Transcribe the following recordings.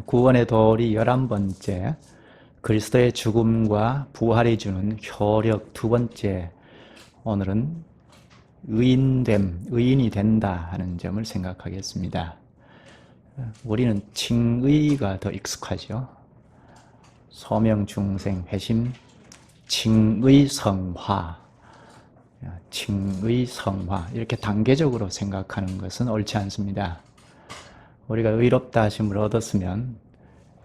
구원의 도리 11번째, 그리스도의 죽음과 부활이 주는 효력 2번째, 오늘은 의인이 된다 하는 점을 생각하겠습니다. 우리는 칭의가 더 익숙하죠. 소명, 중생, 회심, 칭의, 성화, 이렇게 단계적으로 생각하는 것은 옳지 않습니다. 우리가 의롭다 하심을 얻었으면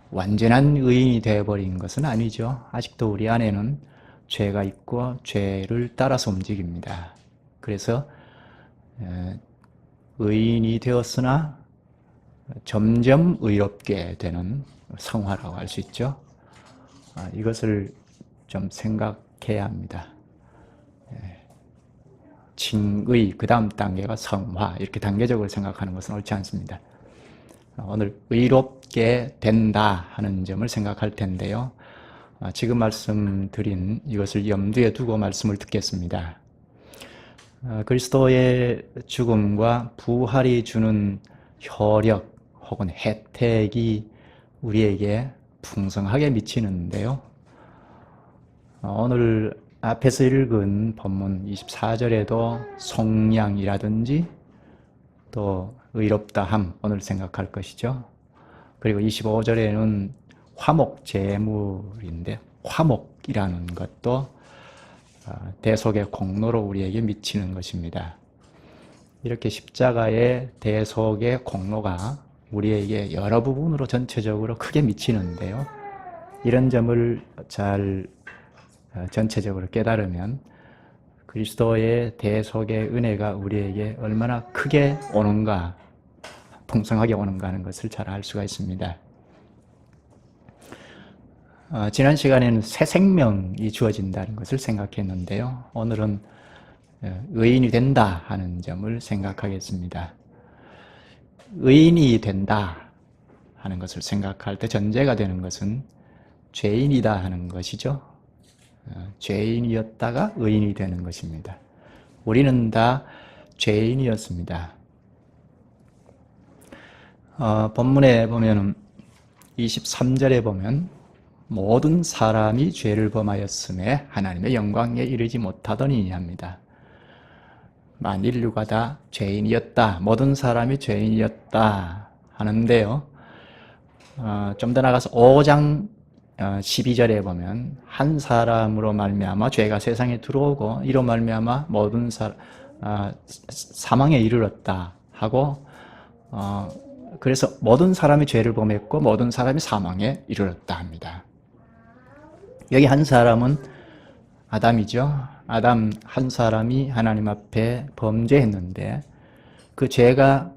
완전한 의인이 되어버린 것은 아니죠. 아직도 우리 안에는 죄가 있고 죄를 따라서 움직입니다. 그래서 의인이 되었으나 점점 의롭게 되는 성화라고 할 수 있죠. 이것을 좀 생각해야 합니다. 칭의, 그 다음 단계가 성화, 이렇게 단계적으로 생각하는 것은 옳지 않습니다. 오늘 의롭게 된다 하는 점을 생각할 텐데요. 지금 말씀드린 이것을 염두에 두고 말씀을 듣겠습니다. 그리스도의 죽음과 부활이 주는 효력 혹은 혜택이 우리에게 풍성하게 미치는데요. 오늘 앞에서 읽은 본문 24절에도 속량이라든지 또 의롭다함, 오늘 생각할 것이죠. 그리고 25절에는 화목제물인데 화목이라는 것도 대속의 공로로 우리에게 미치는 것입니다. 이렇게 십자가의 대속의 공로가 우리에게 여러 부분으로 전체적으로 크게 미치는데요. 이런 점을 잘 전체적으로 깨달으면 그리스도의 대속의 은혜가 우리에게 얼마나 크게 오는가, 풍성하게 오는가 하는 것을 잘 알 수가 있습니다. 지난 시간에는 새 생명이 주어진다는 것을 생각했는데요. 오늘은 의인이 된다 하는 점을 생각하겠습니다. 의인이 된다 하는 것을 생각할 때 전제가 되는 것은 죄인이다 하는 것이죠. 죄인이었다가 의인이 되는 것입니다. 우리는 다 죄인이었습니다. 본문에 보면 23절에 보면 모든 사람이 죄를 범하였음에 하나님의 영광에 이르지 못하더니 합니다. 만일 인류가 다 죄인이었다, 모든 사람이 죄인이었다 하는데요. 좀 더 나가서 5장 12절에 보면 한 사람으로 말미암아 죄가 세상에 들어오고 이로 말미암아 모든 사망에 이르렀다 하고 그래서 모든 사람이 죄를 범했고 모든 사람이 사망에 이르렀다 합니다. 여기 한 사람은 아담이죠. 아담 한 사람이 하나님 앞에 범죄했는데 그 죄가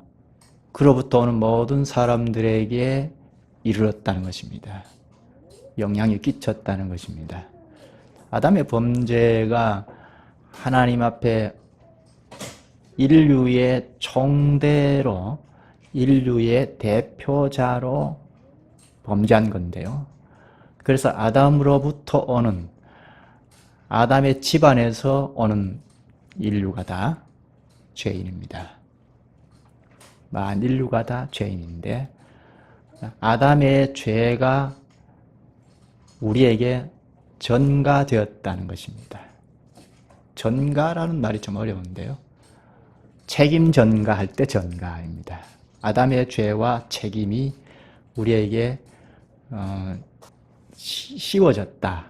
그로부터 오는 모든 사람들에게 이르렀다는 것입니다. 영향이 끼쳤다는 것입니다. 아담의 범죄가 하나님 앞에 인류의 총대로, 인류의 대표자로 범죄한 건데요. 그래서 아담으로부터 오는, 아담의 집안에서 오는 인류가 다 죄인입니다. 만인류가 다 죄인인데 아담의 죄가 우리에게 전가되었다는 것입니다. 전가라는 말이 좀 어려운데요. 책임 전가할 때 전가입니다. 아담의 죄와 책임이 우리에게 씌워졌다.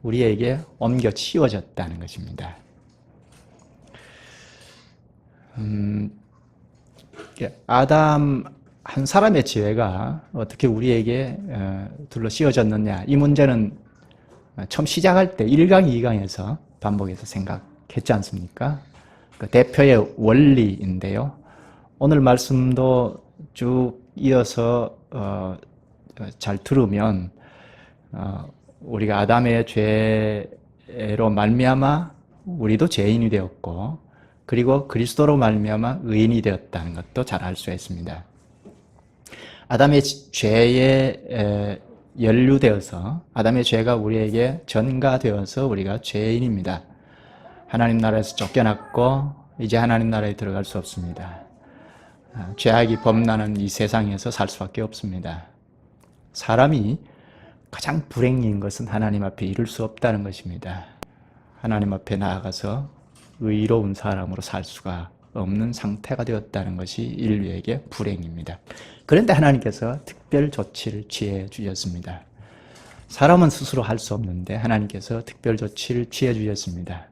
우리에게 옮겨 씌워졌다는 것입니다. 아담 한 사람의 죄가 어떻게 우리에게 둘러 씌워졌느냐, 이 문제는 처음 시작할 때 1강, 2강에서 반복해서 생각했지 않습니까? 그 대표의 원리인데요. 오늘 말씀도 쭉 이어서 잘 들으면 우리가 아담의 죄로 말미암아 우리도 죄인이 되었고 그리고 그리스도로 말미암아 의인이 되었다는 것도 잘 알 수 있습니다. 아담의 죄에 연루되어서 아담의 죄가 우리에게 전가되어서 우리가 죄인입니다. 하나님 나라에서 쫓겨났고 이제 하나님 나라에 들어갈 수 없습니다. 죄악이 범람하는 이 세상에서 살 수밖에 없습니다. 사람이 가장 불행인 것은 하나님 앞에 이룰 수 없다는 것입니다. 하나님 앞에 나아가서 의로운 사람으로 살 수가 없는 상태가 되었다는 것이 인류에게 불행입니다. 그런데 하나님께서 특별 조치를 취해 주셨습니다. 사람은 스스로 할 수 없는데 하나님께서 특별 조치를 취해 주셨습니다.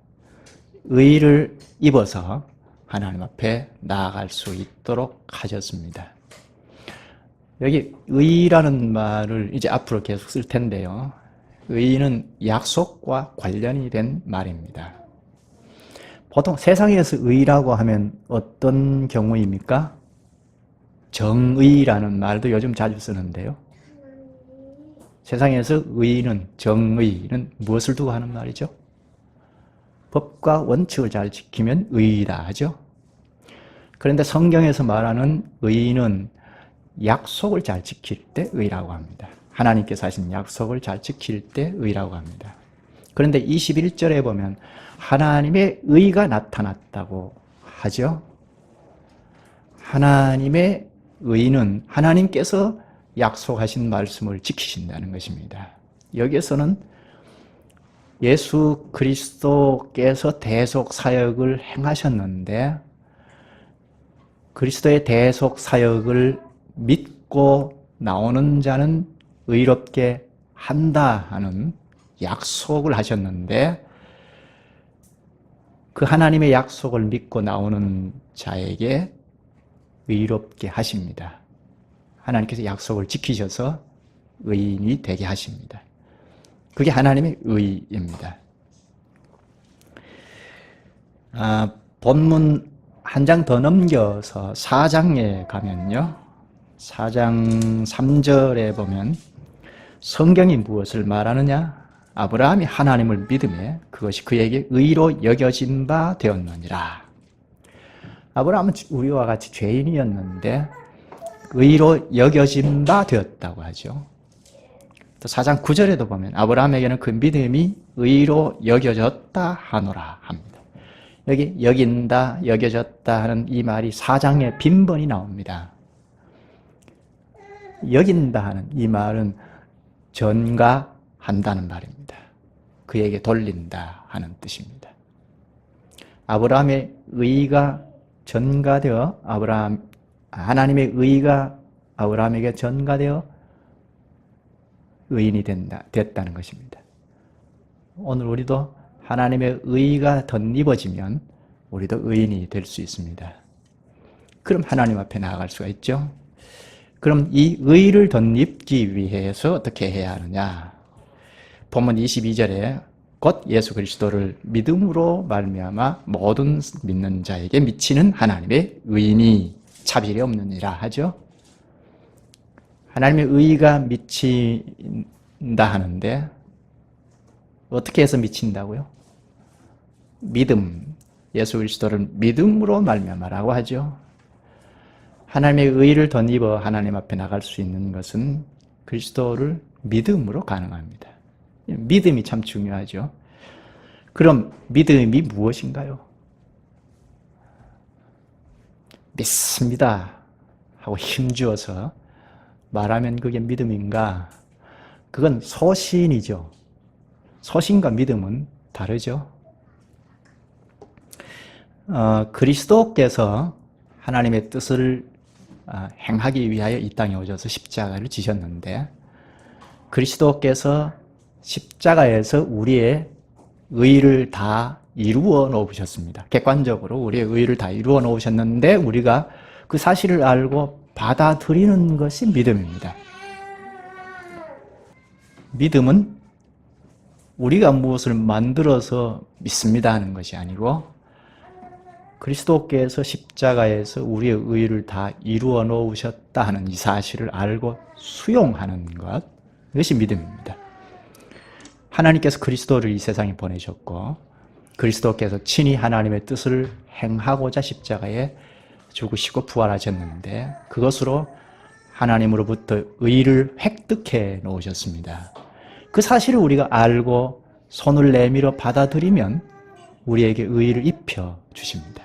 의를 입어서 하나님 앞에 나아갈 수 있도록 하셨습니다. 여기 의라는 말을 이제 앞으로 계속 쓸 텐데요. 의는 약속과 관련이 된 말입니다. 보통 세상에서 의라고 하면 어떤 경우입니까? 정의라는 말도 요즘 자주 쓰는데요. 세상에서 의는, 정의는 무엇을 두고 하는 말이죠? 법과 원칙을 잘 지키면 의이다 하죠. 그런데 성경에서 말하는 의는 약속을 잘 지킬 때 의라고 합니다. 하나님께서 하신 약속을 잘 지킬 때 의라고 합니다. 그런데 21절에 보면 하나님의 의가 나타났다고 하죠. 하나님의 의는 하나님께서 약속하신 말씀을 지키신다는 것입니다. 여기에서는 예수 그리스도께서 대속 사역을 행하셨는데 그리스도의 대속 사역을 믿고 나오는 자는 의롭게 한다 하는 약속을 하셨는데 그 하나님의 약속을 믿고 나오는 자에게 의롭게 하십니다. 하나님께서 약속을 지키셔서 의인이 되게 하십니다. 그게 하나님의 의입니다. 본문 한 장 더 넘겨서 4장에 가면요. 4장 3절에 보면 성경이 무엇을 말하느냐? 아브라함이 하나님을 믿음에 그것이 그에게 의로 여겨진 바 되었느니라. 아브라함은 우리와 같이 죄인이었는데 의로 여겨진 바 되었다고 하죠. 또 4장 9절에도 보면 아브라함에게는 그 믿음이 의로 여겨졌다 하노라 합니다. 여기 여긴다, 여겨졌다 하는 이 말이 4장에 빈번히 나옵니다. 여긴다 하는 이 말은 전가한다는 말입니다. 그에게 돌린다 하는 뜻입니다. 아브라함의 의가 전가되어 하나님의 의가 아브라함에게 전가되어 의인이 됐다는 것입니다. 오늘 우리도 하나님의 의가 덧입어지면 우리도 의인이 될 수 있습니다. 그럼 하나님 앞에 나아갈 수가 있죠. 그럼 이 의를 덧입기 위해서 어떻게 해야 하느냐? 본문 22절에 곧 예수 그리스도를 믿음으로 말미암아 모든 믿는 자에게 미치는 하나님의 의인이 차별이 없느니라 하죠. 하나님의 의가 미친다 하는데 어떻게 해서 미친다고요? 믿음, 예수 그리스도를 믿음으로 말미암아라고 하죠. 하나님의 의를 덧입어 하나님 앞에 나갈 수 있는 것은 그리스도를 믿음으로 가능합니다. 믿음이 참 중요하죠. 그럼 믿음이 무엇인가요? 믿습니다 하고 힘주어서 말하면 그게 믿음인가? 그건 소신이죠. 소신과 믿음은 다르죠. 그리스도께서 하나님의 뜻을 행하기 위하여 이 땅에 오셔서 십자가를 지셨는데 그리스도께서 십자가에서 우리의 의를 다 이루어 놓으셨습니다. 객관적으로 우리의 의를 다 이루어 놓으셨는데 우리가 그 사실을 알고 받아들이는 것이 믿음입니다. 믿음은 우리가 무엇을 만들어서 믿습니다 하는 것이 아니고 그리스도께서 십자가에서 우리의 의를 다 이루어 놓으셨다 하는 이 사실을 알고 수용하는 것, 이것이 믿음입니다. 하나님께서 그리스도를 이 세상에 보내셨고 그리스도께서 친히 하나님의 뜻을 행하고자 십자가에 죽으시고 부활하셨는데 그것으로 하나님으로부터 의를 획득해 놓으셨습니다. 그 사실을 우리가 알고 손을 내밀어 받아들이면 우리에게 의를 입혀 주십니다.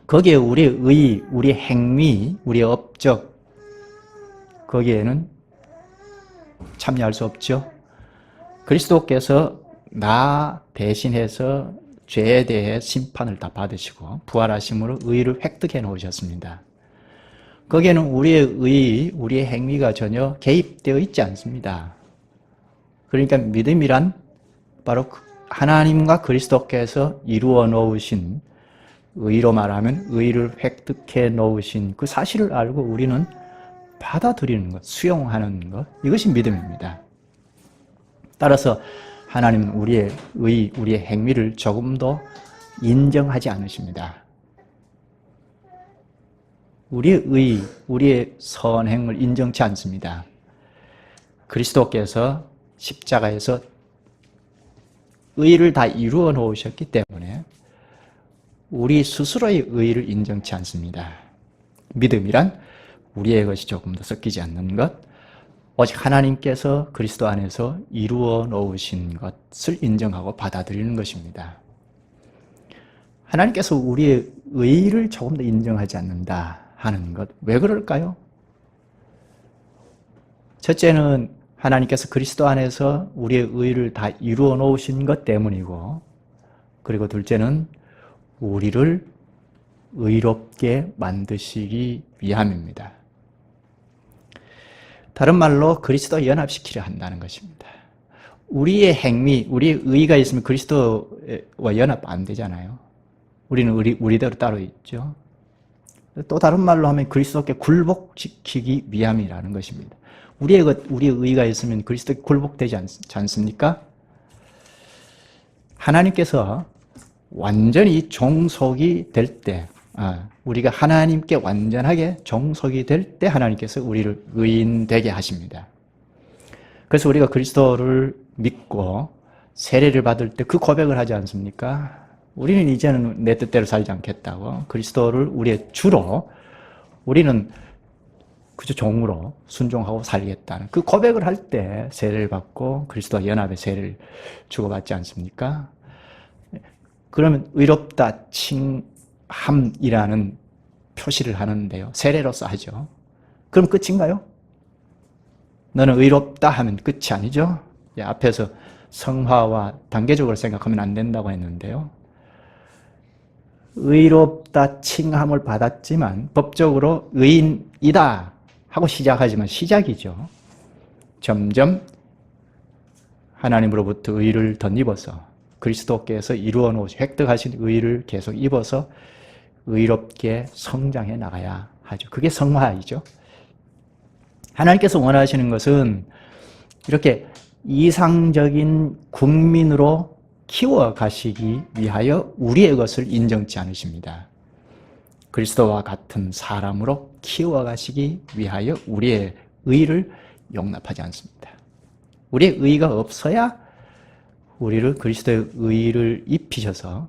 거기에 우리의 의, 우리의 행위, 우리의 업적, 거기에는 참여할 수 없죠. 그리스도께서 나 대신해서 죄에 대해 심판을 다 받으시고 부활하심으로 의를 획득해 놓으셨습니다. 거기에는 우리의 의, 우리의 행위가 전혀 개입되어 있지 않습니다. 그러니까 믿음이란 바로 하나님과 그리스도께서 이루어 놓으신, 의로 말하면 의를 획득해 놓으신 그 사실을 알고 우리는 받아들이는 것, 수용하는 것, 이것이 믿음입니다. 따라서 하나님은 우리의 의, 우리의 행위를 조금도 인정하지 않으십니다. 우리의 의, 우리의 선행을 인정치 않습니다. 그리스도께서 십자가에서 의를 다 이루어 놓으셨기 때문에 우리 스스로의 의를 인정치 않습니다. 믿음이란 우리의 것이 조금 더 섞이지 않는 것, 오직 하나님께서 그리스도 안에서 이루어 놓으신 것을 인정하고 받아들이는 것입니다. 하나님께서 우리의 의를 조금 더 인정하지 않는다 하는 것, 왜 그럴까요? 첫째는 하나님께서 그리스도 안에서 우리의 의를 다 이루어 놓으신 것 때문이고, 그리고 둘째는 우리를 의롭게 만드시기 위함입니다. 다른 말로 그리스도와 연합시키려 한다는 것입니다. 우리의 행위, 우리의 의가 있으면 그리스도와 연합 안 되잖아요. 우리는 우리대로 따로 있죠. 또 다른 말로 하면 그리스도께 굴복시키기 위함이라는 것입니다. 우리의 의가 있으면 그리스도께 굴복되지 않습니까? 하나님께서 완전히 종속이 될 때, 우리가 하나님께 완전하게 종속이 될 때 하나님께서 우리를 의인되게 하십니다. 그래서 우리가 그리스도를 믿고 세례를 받을 때 그 고백을 하지 않습니까? 우리는 이제는 내 뜻대로 살지 않겠다고, 그리스도를 우리의 주로, 우리는 그저 종으로 순종하고 살겠다는 그 고백을 할 때 세례를 받고 그리스도와 연합의 세례를 주고받지 않습니까? 그러면 의롭다 칭함이라는 표시를 하는데요. 세례로서 하죠. 그럼 끝인가요? 너는 의롭다 하면 끝이 아니죠. 앞에서 성화와 단계적으로 생각하면 안 된다고 했는데요. 의롭다 칭함을 받았지만 법적으로 의인이다 하고 시작하지만 시작이죠. 점점 하나님으로부터 의를 덧입어서 그리스도께서 이루어 놓으신 획득하신 의를 계속 입어서 의롭게 성장해 나가야 하죠. 그게 성화이죠. 하나님께서 원하시는 것은 이렇게 이상적인 국민으로 키워가시기 위하여 우리의 것을 인정치 않으십니다. 그리스도와 같은 사람으로 키워가시기 위하여 우리의 의를 용납하지 않습니다. 우리의 의가 없어야 우리를 그리스도의 의를 입히셔서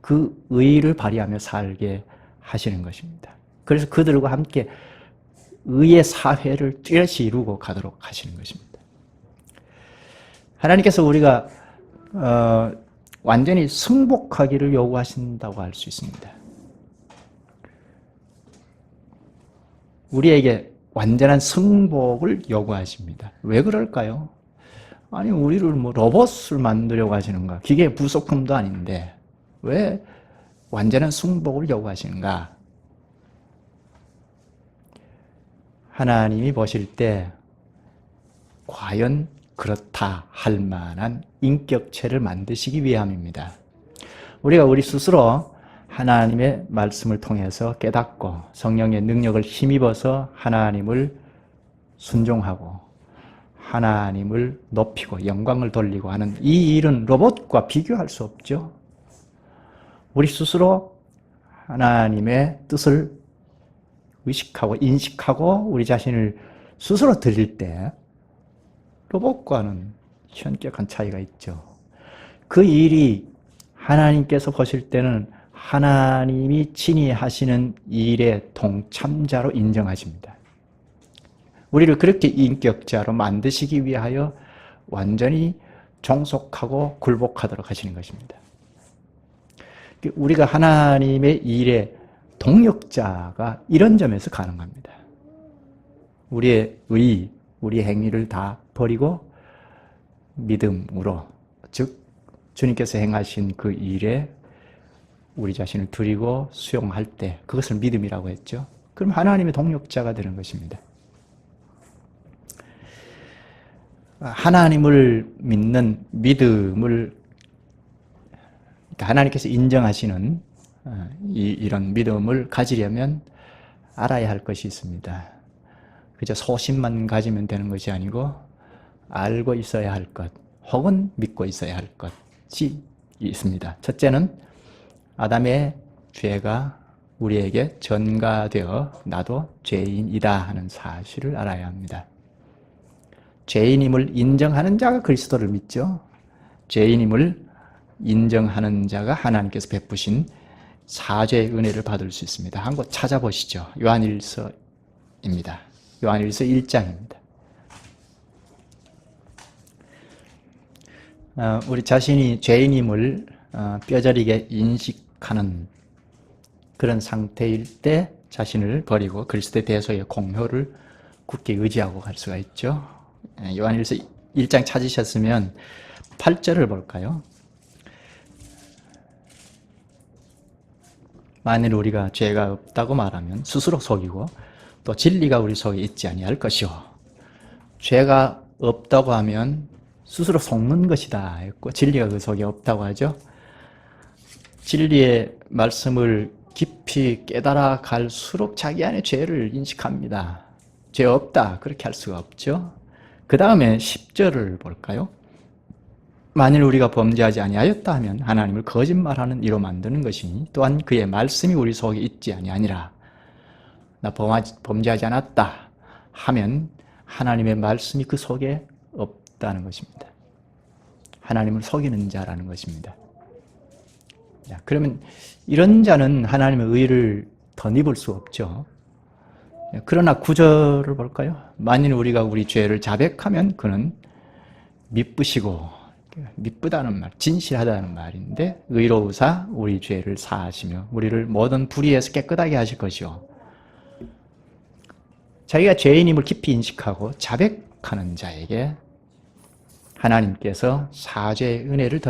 그 의를 발휘하며 살게 하시는 것입니다. 그래서 그들과 함께 의의 사회를 뚜렷이 이루고 가도록 하시는 것입니다. 하나님께서 우리가 완전히 승복하기를 요구하신다고 할 수 있습니다. 우리에게 완전한 승복을 요구하십니다. 왜 그럴까요? 아니, 우리를 로봇을 만들려고 하시는가? 기계 부속품도 아닌데 왜 완전한 승복을 요구하시는가? 하나님이 보실 때 과연 그렇다 할 만한 인격체를 만드시기 위함입니다. 우리가 우리 스스로 하나님의 말씀을 통해서 깨닫고 성령의 능력을 힘입어서 하나님을 순종하고 하나님을 높이고 영광을 돌리고 하는 이 일은 로봇과 비교할 수 없죠. 우리 스스로 하나님의 뜻을 의식하고 인식하고 우리 자신을 스스로 드릴 때 로봇과는 현격한 차이가 있죠. 그 일이 하나님께서 보실 때는 하나님이 친히 하시는 일의 동참자로 인정하십니다. 우리를 그렇게 인격자로 만드시기 위하여 완전히 종속하고 굴복하도록 하시는 것입니다. 우리가 하나님의 일의 동력자가 이런 점에서 가능합니다. 우리의 의, 우리의 행위를 다 버리고 믿음으로, 즉 주님께서 행하신 그 일에 우리 자신을 드리고 수용할 때 그것을 믿음이라고 했죠. 그럼 하나님의 동력자가 되는 것입니다. 하나님을 믿는 믿음을 하나님께서 인정하시는 이런 믿음을 가지려면 알아야 할 것이 있습니다. 그저 소신만 가지면 되는 것이 아니고 알고 있어야 할 것, 혹은 믿고 있어야 할 것이 있습니다. 첫째는 아담의 죄가 우리에게 전가되어 나도 죄인이다 하는 사실을 알아야 합니다. 죄인임을 인정하는 자가 그리스도를 믿죠. 죄인임을 인정하는 자가 하나님께서 베푸신 사죄의 은혜를 받을 수 있습니다. 한 곳 찾아보시죠. 요한일서입니다. 요한일서 1장입니다. 우리 자신이 죄인임을 뼈저리게 인식하는 그런 상태일 때 자신을 버리고 그리스도의 대속의 공효를 굳게 의지하고 갈 수가 있죠. 요한일서 1장 찾으셨으면 8절을 볼까요? 만일 우리가 죄가 없다고 말하면 스스로 속이고 또 진리가 우리 속에 있지 아니할 것이요. 죄가 없다고 하면 스스로 속는 것이다 했고 진리가 그 속에 없다고 하죠. 진리의 말씀을 깊이 깨달아 갈수록 자기 안에 죄를 인식합니다. 죄 없다 그렇게 할 수가 없죠. 그 다음에 10절을 볼까요? 만일 우리가 범죄하지 아니하였다 하면 하나님을 거짓말하는 이로 만드는 것이니 또한 그의 말씀이 우리 속에 있지 아니하니라. 나 범죄하지 않았다 하면 하나님의 말씀이 그 속에 없다는 것입니다. 하나님을 속이는 자라는 것입니다. 그러면 이런 자는 하나님의 의를 덧입을 수 없죠. 그러나 9절을 볼까요? 만일 우리가 우리 죄를 자백하면 그는 미쁘시고, 미쁘다는 말, 진실하다는 말인데 의로우사 우리 죄를 사하시며 우리를 모든 불의에서 깨끗하게 하실 것이요. 자기가 죄인임을 깊이 인식하고 자백하는 자에게 하나님께서 사죄의 은혜를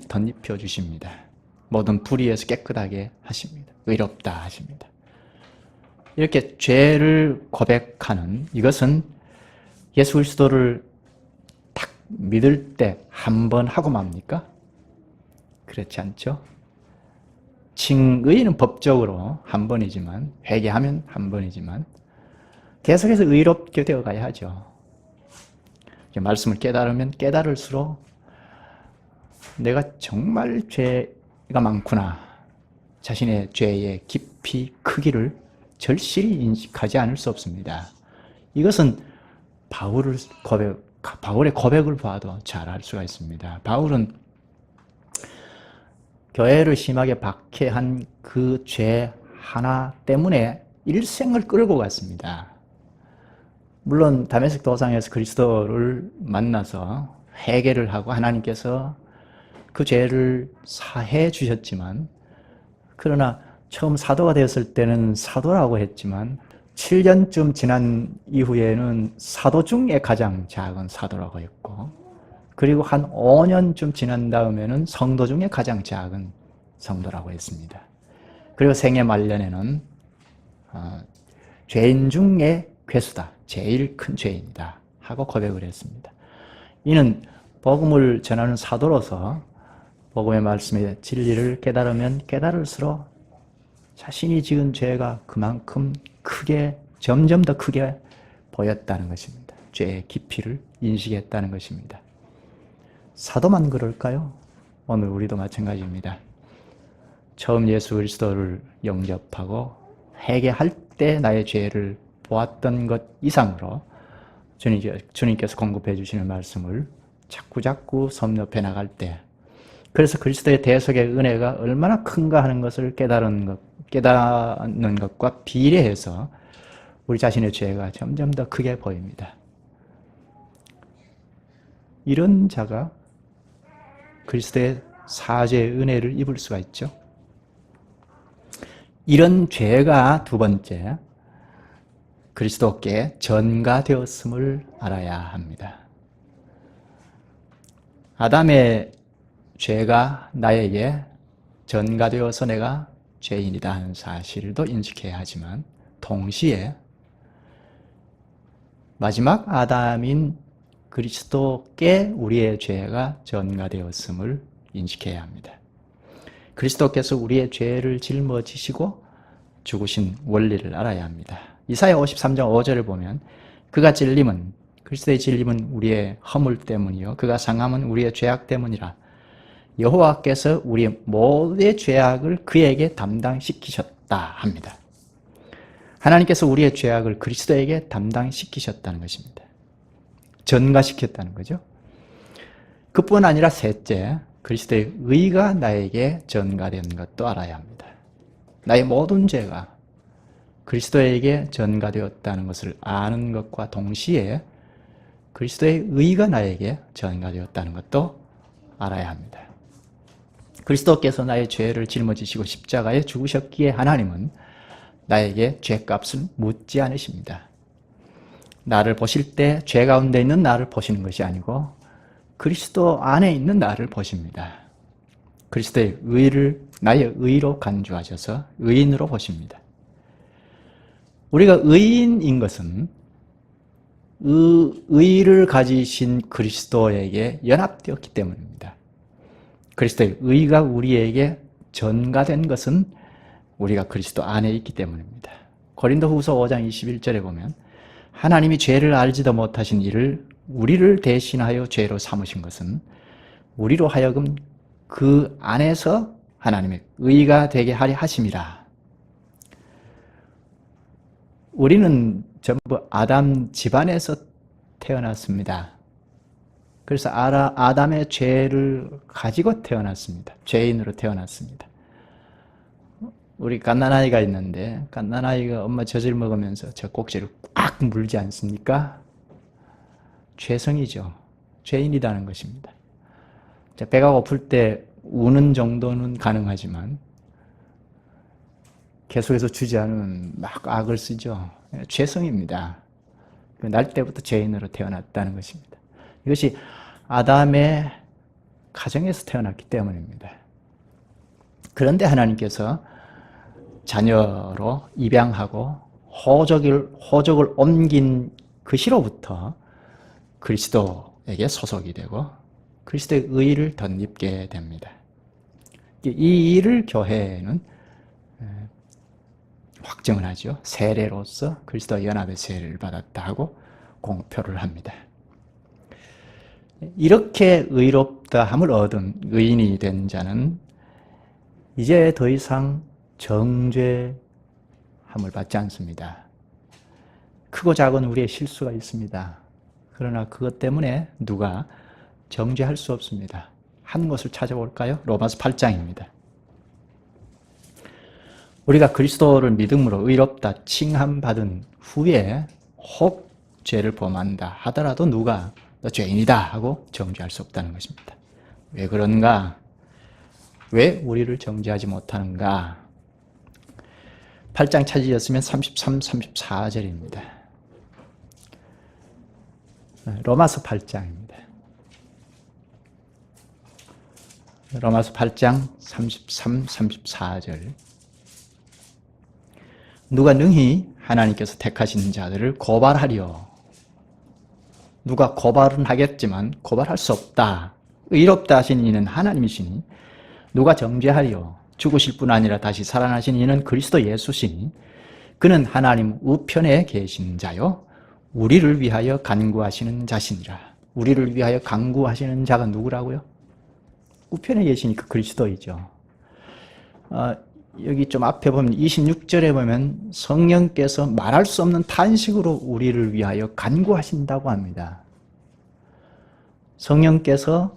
덧입혀 주십니다. 모든 불의에서 깨끗하게 하십니다. 의롭다 하십니다. 이렇게 죄를 고백하는 이것은 예수 그리스도를 딱 믿을 때 한 번 하고 맙니까? 그렇지 않죠? 칭의는 법적으로 한 번이지만 회개하면 한 번이지만 계속해서 의롭게 되어가야 하죠. 말씀을 깨달으면 깨달을수록 내가 정말 죄가 많구나. 자신의 죄의 깊이 크기를 절실히 인식하지 않을 수 없습니다. 이것은 바울의 고백을 봐도 잘 알 수가 있습니다. 바울은 교회를 심하게 박해한 그 죄 하나 때문에 일생을 끌고 갔습니다. 물론 다메섹 도상에서 그리스도를 만나서 회개를 하고 하나님께서 그 죄를 사해 주셨지만, 그러나 처음 사도가 되었을 때는 사도라고 했지만 7년쯤 지난 이후에는 사도 중에 가장 작은 사도라고 했고, 그리고 한 5년쯤 지난 다음에는 성도 중에 가장 작은 성도라고 했습니다. 그리고 생애 말년에는 죄인 중에 괴수다, 제일 큰 죄인이다 하고 고백을 했습니다. 이는 복음을 전하는 사도로서 복음의 말씀의 진리를 깨달으면 깨달을수록 자신이 지은 죄가 그만큼 크게, 점점 더 크게 보였다는 것입니다. 죄의 깊이를 인식했다는 것입니다. 사도만 그럴까요? 오늘 우리도 마찬가지입니다. 처음 예수 그리스도를 영접하고 회개할 때 나의 죄를 보았던 것 이상으로 주님께서 공급해 주시는 말씀을 자꾸자꾸 섭렵해 나갈 때, 그래서 그리스도의 대속의 은혜가 얼마나 큰가 하는 것을 깨닫는 것과 비례해서 우리 자신의 죄가 점점 더 크게 보입니다. 이런 자가 그리스도의 사죄의 은혜를 입을 수가 있죠. 이런 죄가 두 번째, 그리스도께 전가되었음을 알아야 합니다. 아담의 죄가 나에게 전가되어서 내가 죄인이다 하는 사실도 인식해야 하지만 동시에 마지막 아담인 그리스도께 우리의 죄가 전가되었음을 인식해야 합니다. 그리스도께서 우리의 죄를 짊어지시고 죽으신 원리를 알아야 합니다. 이사야 53장 5절을 보면 그가 찔림은 그리스도의 찔림은 우리의 허물 때문이요 그가 상함은 우리의 죄악 때문이라. 여호와께서 우리의 모든 죄악을 그에게 담당시키셨다 합니다. 하나님께서 우리의 죄악을 그리스도에게 담당시키셨다는 것입니다. 전가시켰다는 거죠. 그뿐 아니라 셋째, 그리스도의 의가 나에게 전가된 것도 알아야 합니다. 나의 모든 죄가 그리스도에게 전가되었다는 것을 아는 것과 동시에 그리스도의 의가 나에게 전가되었다는 것도 알아야 합니다. 그리스도께서 나의 죄를 짊어지시고 십자가에 죽으셨기에 하나님은 나에게 죄값을 묻지 않으십니다. 나를 보실 때 죄 가운데 있는 나를 보시는 것이 아니고 그리스도 안에 있는 나를 보십니다. 그리스도의 의를 나의 의로 간주하셔서 의인으로 보십니다. 우리가 의인인 것은 의를 가지신 그리스도에게 연합되었기 때문입니다. 그리스도의 의가 우리에게 전가된 것은 우리가 그리스도 안에 있기 때문입니다. 고린도후서 5장 21절에 보면 하나님이 죄를 알지도 못하신 이를 우리를 대신하여 죄로 삼으신 것은 우리로 하여금 그 안에서 하나님의 의가 되게 하려 하심이라. 우리는 전부 아담 집안에서 태어났습니다. 그래서 아담의 죄를 가지고 태어났습니다. 죄인으로 태어났습니다. 우리 갓난아이가 있는데 갓난아이가 엄마 젖을 먹으면서 저 꼭지를 꽉 물지 않습니까? 죄성이죠. 죄인이라는 것입니다. 배가 고플 때 우는 정도는 가능하지만 계속해서 주지 않으면 막 악을 쓰죠. 죄성입니다. 날 때부터 죄인으로 태어났다는 것입니다. 이것이 아담의 가정에서 태어났기 때문입니다. 그런데 하나님께서 자녀로 입양하고 호적을 옮긴 그 시로부터 그리스도에게 소속이 되고 그리스도의 의를 덧입게 됩니다. 이 일을 교회는 확정을 하죠. 세례로서 그리스도와 연합의 세례를 받았다 하고 공표를 합니다. 이렇게 의롭다함을 얻은 의인이 된 자는 이제 더 이상 정죄함을 받지 않습니다. 크고 작은 우리의 실수가 있습니다. 그러나 그것 때문에 누가 정죄할 수 없습니다. 한 것을 찾아볼까요? 로마서 8장입니다. 우리가 그리스도를 믿음으로 의롭다 칭함받은 후에 혹 죄를 범한다 하더라도 누가 너 죄인이다 하고 정죄할 수 없다는 것입니다. 왜 그런가? 왜 우리를 정죄하지 못하는가? 8장 찾으셨으면 33, 34절입니다. 로마서 8장입니다. 로마서 8장 33, 34절. 누가 능히 하나님께서 택하신 자들을 고발하리요. 누가 고발은 하겠지만 고발할 수 없다. 의롭다 하신 이는 하나님이시니 누가 정죄하리요. 죽으실 뿐 아니라 다시 살아나신 이는 그리스도 예수시니 그는 하나님 우편에 계신 자요 우리를 위하여 간구하시는 자시니라. 우리를 위하여 간구하시는 자가 누구라고요? 우편에 계시니까 그리스도이죠. 여기 좀 앞에 보면 26절에 보면 성령께서 말할 수 없는 탄식으로 우리를 위하여 간구하신다고 합니다. 성령께서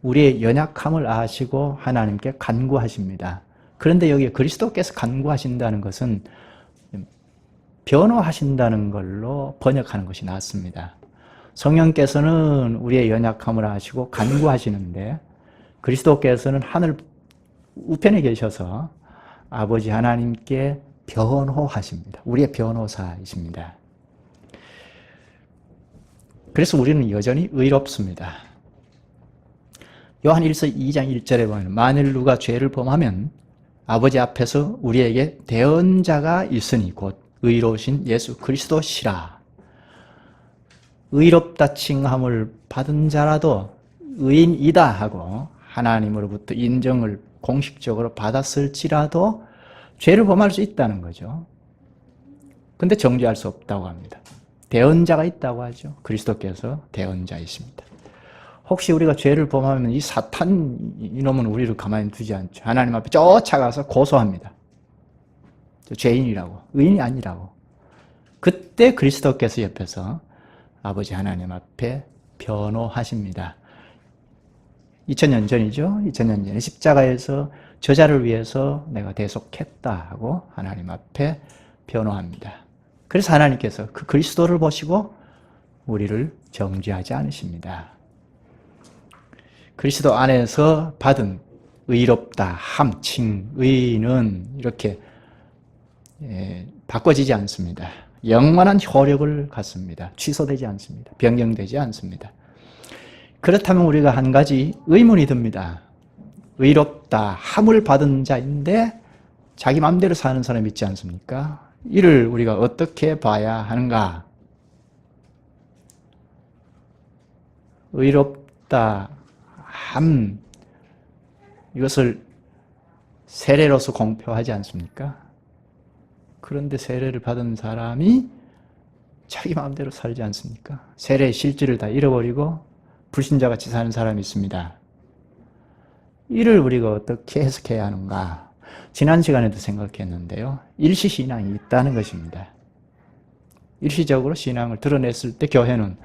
우리의 연약함을 아시고 하나님께 간구하십니다. 그런데 여기 그리스도께서 간구하신다는 것은 변호하신다는 걸로 번역하는 것이 낫습니다. 성령께서는 우리의 연약함을 아시고 간구하시는데 그리스도께서는 하늘 우편에 계셔서 아버지 하나님께 변호하십니다. 우리의 변호사이십니다. 그래서 우리는 여전히 의롭습니다. 요한 1서 2장 1절에 보면 만일 누가 죄를 범하면 아버지 앞에서 우리에게 대언자가 있으니 곧 의로우신 예수 그리스도시라. 의롭다 칭함을 받은 자라도 의인이다 하고 하나님으로부터 인정을 공식적으로 받았을지라도 죄를 범할 수 있다는 거죠. 근데 정죄할 수 없다고 합니다. 대언자가 있다고 하죠. 그리스도께서 대언자이십니다. 혹시 우리가 죄를 범하면 이 사탄 이놈은 우리를 가만히 두지 않죠. 하나님 앞에 쫓아가서 고소합니다. 죄인이라고, 의인이 아니라고. 그때 그리스도께서 옆에서 아버지 하나님 앞에 변호하십니다. 2000년 전이죠. 2000년 전에 십자가에서 저자를 위해서 내가 대속했다 하고 하나님 앞에 변호합니다. 그래서 하나님께서 그 그리스도를 보시고 우리를 정죄하지 않으십니다. 그리스도 안에서 받은 의롭다, 함칭, 의는 이렇게 바꿔지지 않습니다. 영원한 효력을 갖습니다. 취소되지 않습니다. 변경되지 않습니다. 그렇다면 우리가 한 가지 의문이 듭니다. 의롭다, 함을 받은 자인데 자기 마음대로 사는 사람이 있지 않습니까? 이를 우리가 어떻게 봐야 하는가? 의롭다, 함, 이것을 세례로서 공표하지 않습니까? 그런데 세례를 받은 사람이 자기 마음대로 살지 않습니까? 세례의 실질을 다 잃어버리고 불신자같이 사는 사람이 있습니다. 이를 우리가 어떻게 해석해야 하는가? 지난 시간에도 생각했는데요. 일시신앙이 있다는 것입니다. 일시적으로 신앙을 드러냈을 때 교회는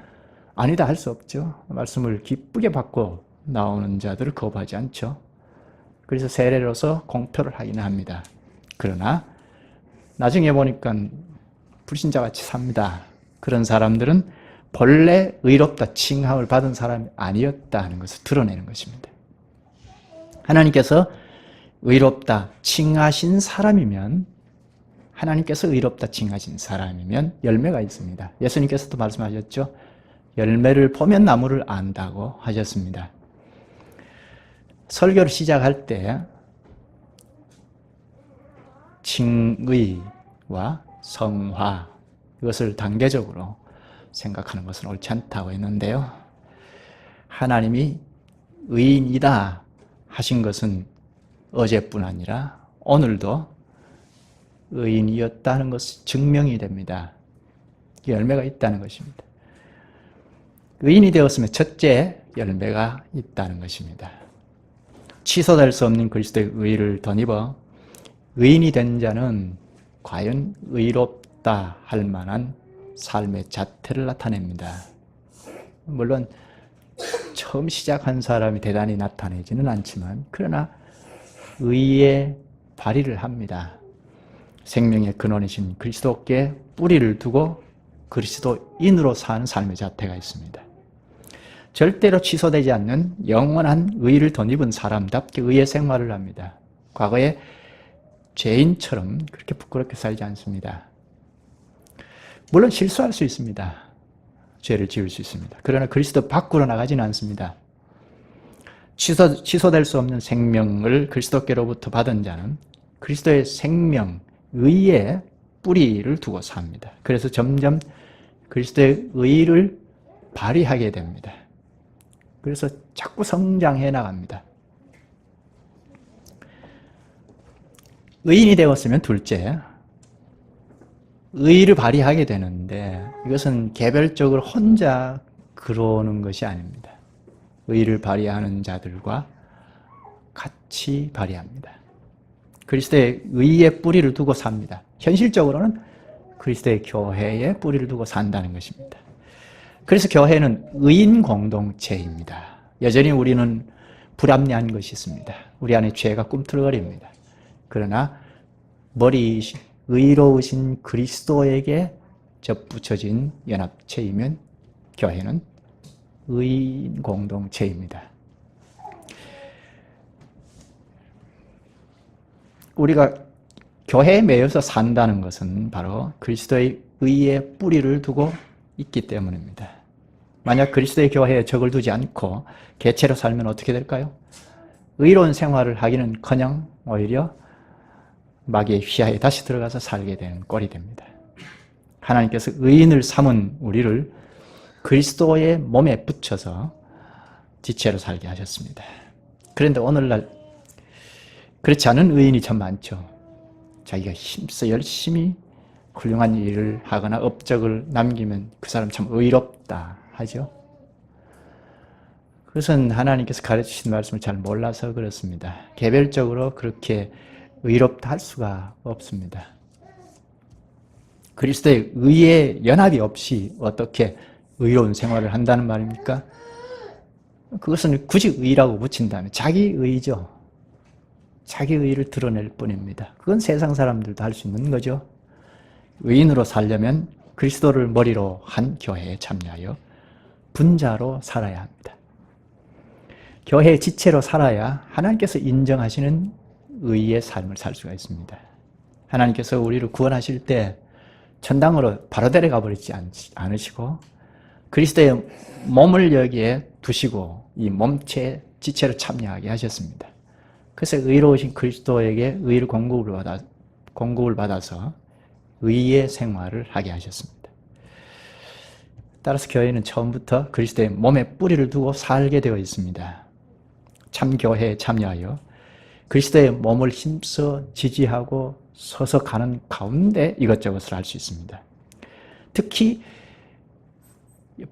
아니다 할 수 없죠. 말씀을 기쁘게 받고 나오는 자들을 거부하지 않죠. 그래서 세례로서 공표를 하기는 합니다. 그러나 나중에 보니까 불신자같이 삽니다. 그런 사람들은 본래 의롭다 칭함을 받은 사람이 아니었다 하는 것을 드러내는 것입니다. 하나님께서 의롭다 칭하신 사람이면 하나님께서 의롭다 칭하신 사람이면 열매가 있습니다. 예수님께서도 말씀하셨죠. 열매를 보면 나무를 안다고 하셨습니다. 설교를 시작할 때 칭의와 성화 이것을 단계적으로 생각하는 것은 옳지 않다고 했는데요. 하나님이 의인이다 하신 것은 어제뿐 아니라 오늘도 의인이었다는 것이 증명이 됩니다. 열매가 있다는 것입니다. 의인이 되었으면 첫째 열매가 있다는 것입니다. 취소될 수 없는 그리스도의 의를 덧입어 의인이 된 자는 과연 의롭다 할 만한 삶의 자태를 나타냅니다. 물론 처음 시작한 사람이 대단히 나타내지는 않지만 그러나 의의 발휘를 합니다. 생명의 근원이신 그리스도께 뿌리를 두고 그리스도인으로 사는 삶의 자태가 있습니다. 절대로 취소되지 않는 영원한 의를 덧입은 사람답게 의의 생활을 합니다. 과거에 죄인처럼 그렇게 부끄럽게 살지 않습니다. 물론 실수할 수 있습니다. 죄를 지을 수 있습니다. 그러나 그리스도 밖으로 나가지는 않습니다. 취소될 수 없는 생명을 그리스도께로부터 받은 자는 그리스도의 생명, 의의 뿌리를 두고 삽니다. 그래서 점점 그리스도의 의를 발휘하게 됩니다. 그래서 자꾸 성장해 나갑니다. 의인이 되었으면 둘째, 의를 발휘하게 되는데 이것은 개별적으로 혼자 그러는 것이 아닙니다. 의를 발휘하는 자들과 같이 발휘합니다. 그리스도의 의의 뿌리를 두고 삽니다. 현실적으로는 그리스도의 교회에 뿌리를 두고 산다는 것입니다. 그래서 교회는 의인 공동체입니다. 여전히 우리는 불합리한 것이 있습니다. 우리 안에 죄가 꿈틀거립니다. 그러나 머리이신 의로우신 그리스도에게 접붙여진 연합체이면 교회는 의인 공동체입니다. 우리가 교회에 매여서 산다는 것은 바로 그리스도의 의의 뿌리를 두고 있기 때문입니다. 만약 그리스도의 교회에 적을 두지 않고 개체로 살면 어떻게 될까요? 의로운 생활을 하기는커녕 오히려 마귀의 휘하에 다시 들어가서 살게 되는 꼴이 됩니다. 하나님께서 의인을 삼은 우리를 그리스도의 몸에 붙여서 지체로 살게 하셨습니다. 그런데 오늘날 그렇지 않은 의인이 참 많죠. 자기가 힘써 열심히 훌륭한 일을 하거나 업적을 남기면 그 사람 참 의롭다 하죠. 그것은 하나님께서 가르치신 말씀을 잘 몰라서 그렇습니다. 개별적으로 그렇게 의롭다 할 수가 없습니다. 그리스도의 의에 연합이 없이 어떻게 의로운 생활을 한다는 말입니까? 그것은 굳이 의라고 붙인다면 자기 의죠. 자기 의를 드러낼 뿐입니다. 그건 세상 사람들도 할 수 있는 거죠. 의인으로 살려면 그리스도를 머리로 한 교회에 참여하여 분자로 살아야 합니다. 교회의 지체로 살아야 하나님께서 인정하시는 의의 삶을 살 수가 있습니다. 하나님께서 우리를 구원하실 때 천당으로 바로 데려가 버리지 않으시고 그리스도의 몸을 여기에 두시고 이 몸체 지체로 참여하게 하셨습니다. 그래서 의로우신 그리스도에게 의를 공급을 받아서 의의 생활을 하게 하셨습니다. 따라서 교회는 처음부터 그리스도의 몸에 뿌리를 두고 살게 되어 있습니다. 참교회에 참여하여 그리스도의 몸을 힘써 지지하고 서서 가는 가운데 이것저것을 할 수 있습니다. 특히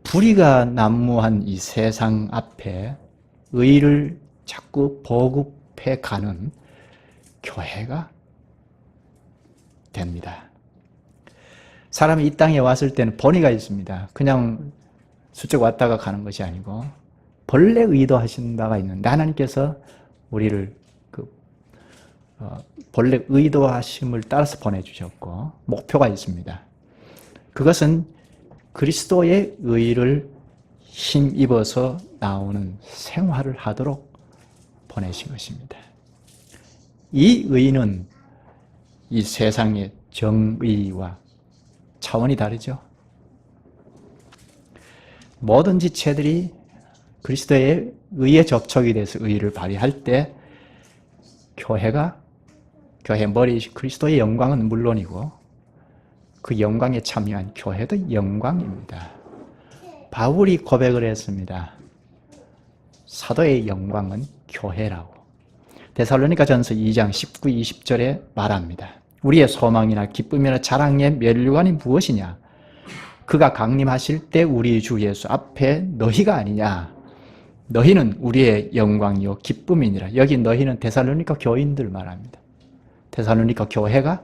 불의가 난무한 이 세상 앞에 의를 자꾸 보급해 가는 교회가 됩니다. 사람이 이 땅에 왔을 때는 본의가 있습니다. 그냥 슬쩍 왔다가 가는 것이 아니고 본래 의도하신 바가 있는데 하나님께서 우리를 본래 의도하심을 따라서 보내주셨고 목표가 있습니다. 그것은 그리스도의 의를 힘입어서 나오는 생활을 하도록 보내신 것입니다. 이 의는 이 세상의 정의와 차원이 다르죠. 모든 지체들이 그리스도의 의에 접촉이 돼서 의를 발휘할 때 교회 머리이신 그리스도의 영광은 물론이고 그 영광에 참여한 교회도 영광입니다. 바울이 고백을 했습니다. 사도의 영광은 교회라고. 데살로니가전서 2장 19, 20절에 말합니다. 우리의 소망이나 기쁨이나 자랑의 면류관이 무엇이냐? 그가 강림하실 때 우리 주 예수 앞에 너희가 아니냐? 너희는 우리의 영광이요 기쁨이니라. 여기 너희는 데살로니가 교인들 말합니다. 데살로니가 교회가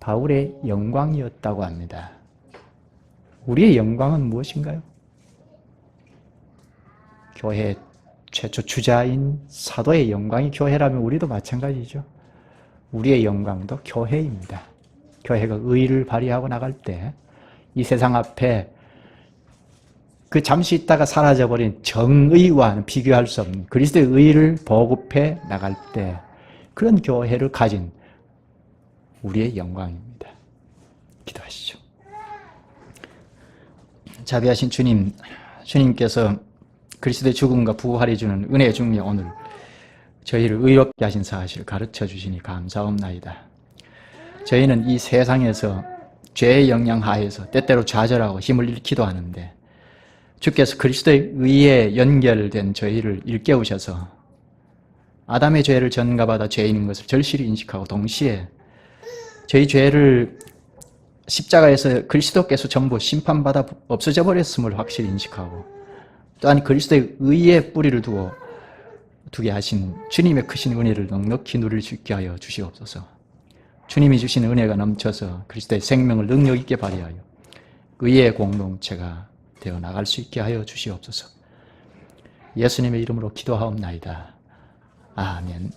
바울의 영광이었다고 합니다. 우리의 영광은 무엇인가요? 교회의 최초 주자인 사도의 영광이 교회라면 우리도 마찬가지죠. 우리의 영광도 교회입니다. 교회가 의를 발휘하고 나갈 때 이 세상 앞에 그 잠시 있다가 사라져버린 정의와는 비교할 수 없는 그리스도의 의를 보급해 나갈 때 그런 교회를 가진 우리의 영광입니다. 기도하시죠. 자비하신 주님, 주님께서 그리스도의 죽음과 부활이 주는 은혜 중에 오늘 저희를 의롭게 하신 사실을 가르쳐 주시니 감사옵나이다. 저희는 이 세상에서 죄의 영향 하에서 때때로 좌절하고 힘을 잃기도 하는데 주께서 그리스도의 의에 연결된 저희를 일깨우셔서 아담의 죄를 전가받아 죄인인 것을 절실히 인식하고 동시에 저희 죄를 십자가에서 그리스도께서 전부 심판받아 없어져 버렸음을 확실히 인식하고 또한 그리스도의 의에 뿌리를 두게 하신 주님의 크신 은혜를 넉넉히 누릴 수 있게 하여 주시옵소서. 주님이 주신 은혜가 넘쳐서 그리스도의 생명을 능력 있게 발휘하여 의의 공동체가 되어 나갈 수 있게 하여 주시옵소서. 예수님의 이름으로 기도하옵나이다. 아멘.